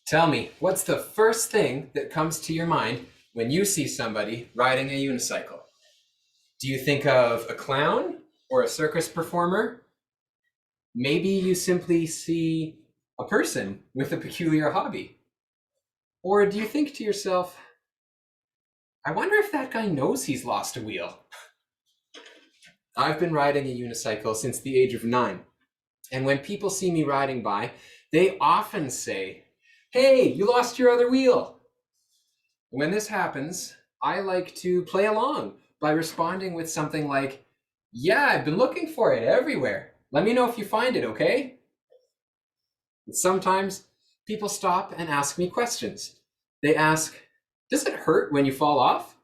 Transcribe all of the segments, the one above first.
Tell me, what's the first thing that comes to your mind when you see somebody riding a unicycle? Do you think of a clown or a circus performer? Maybe you simply see a person with a peculiar hobby. Or do you think to yourself, I wonder if that guy knows he's lost a wheel? I've been riding a unicycle since the age of 9. And when people see me riding by, they often say, hey, you lost your other wheel. When this happens, I like to play along by responding with something like, yeah, I've been looking for it everywhere. Let me know if you find it, okay? And sometimes people stop and ask me questions. They ask, does it hurt when you fall off?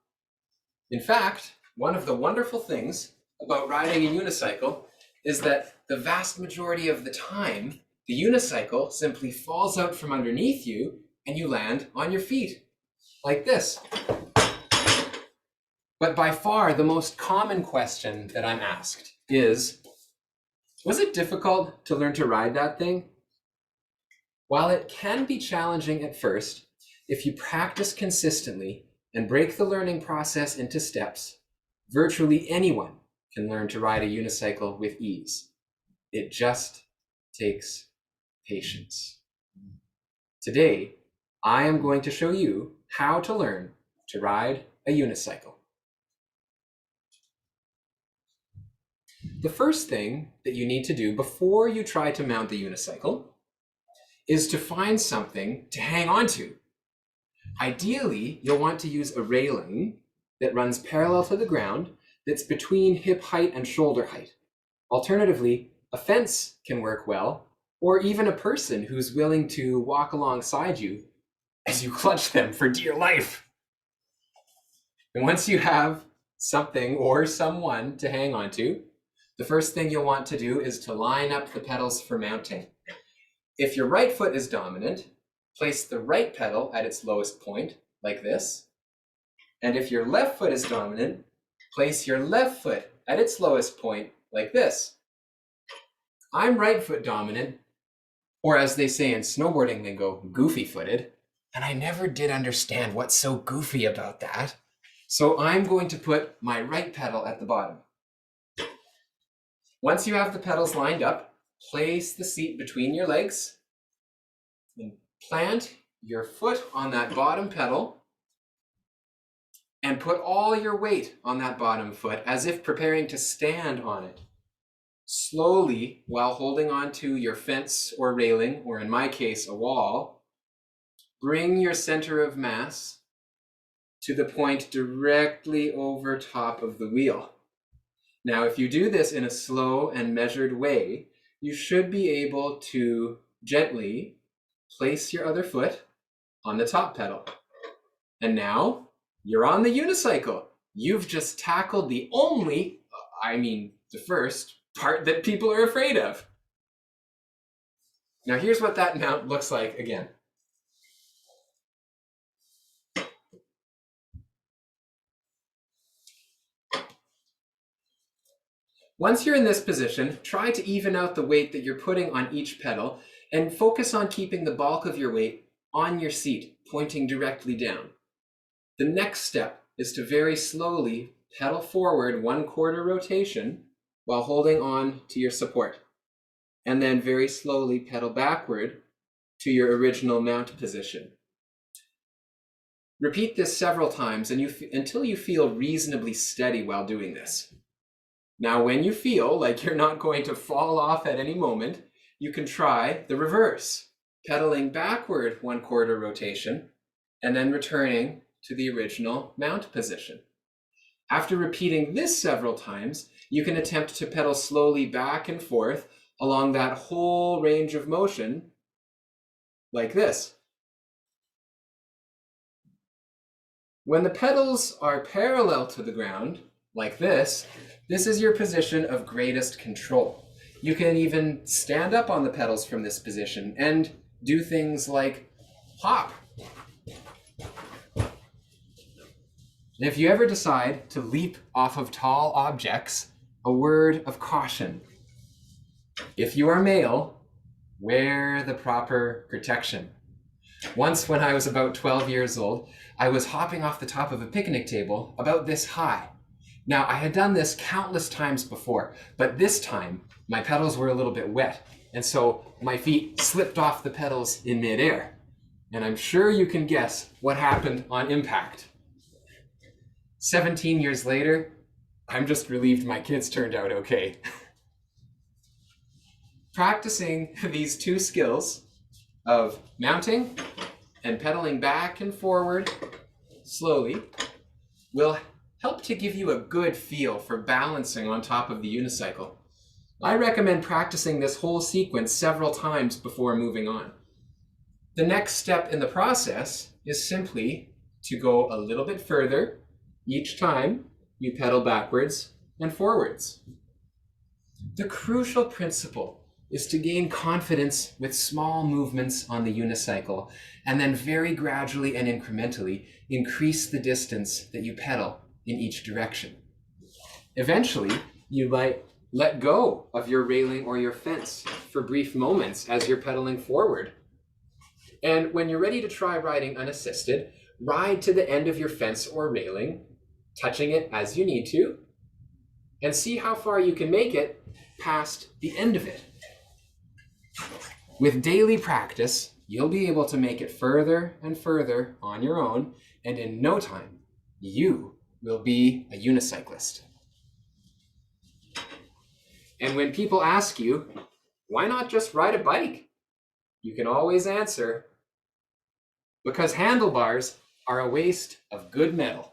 In fact, one of the wonderful things about riding a unicycle is that the vast majority of the time, the unicycle simply falls out from underneath you and you land on your feet, like this. But by far, the most common question that I'm asked is, was it difficult to learn to ride that thing? While it can be challenging at first, if you practice consistently and break the learning process into steps, virtually anyone can learn to ride a unicycle with ease. It just takes patience. Today, I am going to show you how to learn to ride a unicycle. The first thing that you need to do before you try to mount the unicycle is to find something to hang on to. Ideally, you'll want to use a railing that runs parallel to the ground that's between hip height and shoulder height. Alternatively, a fence can work well, or even a person who's willing to walk alongside you as you clutch them for dear life. And once you have something or someone to hang on to, the first thing you'll want to do is to line up the pedals for mounting. If your right foot is dominant, place the right pedal at its lowest point, like this. And if your left foot is dominant, place your left foot at its lowest point, like this. I'm right foot dominant, or as they say in snowboarding lingo, goofy-footed, and I never did understand what's so goofy about that. So I'm going to put my right pedal at the bottom. Once you have the pedals lined up, place the seat between your legs and plant your foot on that bottom pedal and put all your weight on that bottom foot as if preparing to stand on it. Slowly, while holding on to your fence or railing, or in my case, a wall, bring your center of mass to the point directly over top of the wheel. Now, if you do this in a slow and measured way, you should be able to gently place your other foot on the top pedal. And now you're on the unicycle. You've just tackled the first part that people are afraid of. Now here's what that mount looks like again. Once you're in this position, try to even out the weight that you're putting on each pedal and focus on keeping the bulk of your weight on your seat, pointing directly down. The next step is to very slowly pedal forward 1/4 rotation while holding on to your support, and then very slowly pedal backward to your original mount position. Repeat this several times until you feel reasonably steady while doing this. Now, when you feel like you're not going to fall off at any moment, you can try the reverse, pedaling backward 1/4 rotation and then returning to the original mount position. After repeating this several times, you can attempt to pedal slowly back and forth along that whole range of motion, like this. When the pedals are parallel to the ground, like this is your position of greatest control. You can even stand up on the pedals from this position and do things like hop. And if you ever decide to leap off of tall objects, a word of caution. If you are male, wear the proper protection. Once when I was about 12 years old, I was hopping off the top of a picnic table about this high. Now, I had done this countless times before, but this time my pedals were a little bit wet, and so my feet slipped off the pedals in midair. And I'm sure you can guess what happened on impact. 17 years later, I'm just relieved my kids turned out okay. Practicing these two skills of mounting and pedaling back and forward slowly will help to give you a good feel for balancing on top of the unicycle. I recommend practicing this whole sequence several times before moving on. The next step in the process is simply to go a little bit further each time you pedal backwards and forwards. The crucial principle is to gain confidence with small movements on the unicycle and then very gradually and incrementally increase the distance that you pedal in each direction. Eventually, you might let go of your railing or your fence for brief moments as you're pedaling forward. And when you're ready to try riding unassisted, ride to the end of your fence or railing, touching it as you need to, and see how far you can make it past the end of it. With daily practice, you'll be able to make it further and further on your own, and in no time, you will be a unicyclist. And when people ask you, why not just ride a bike? You can always answer, because handlebars are a waste of good metal.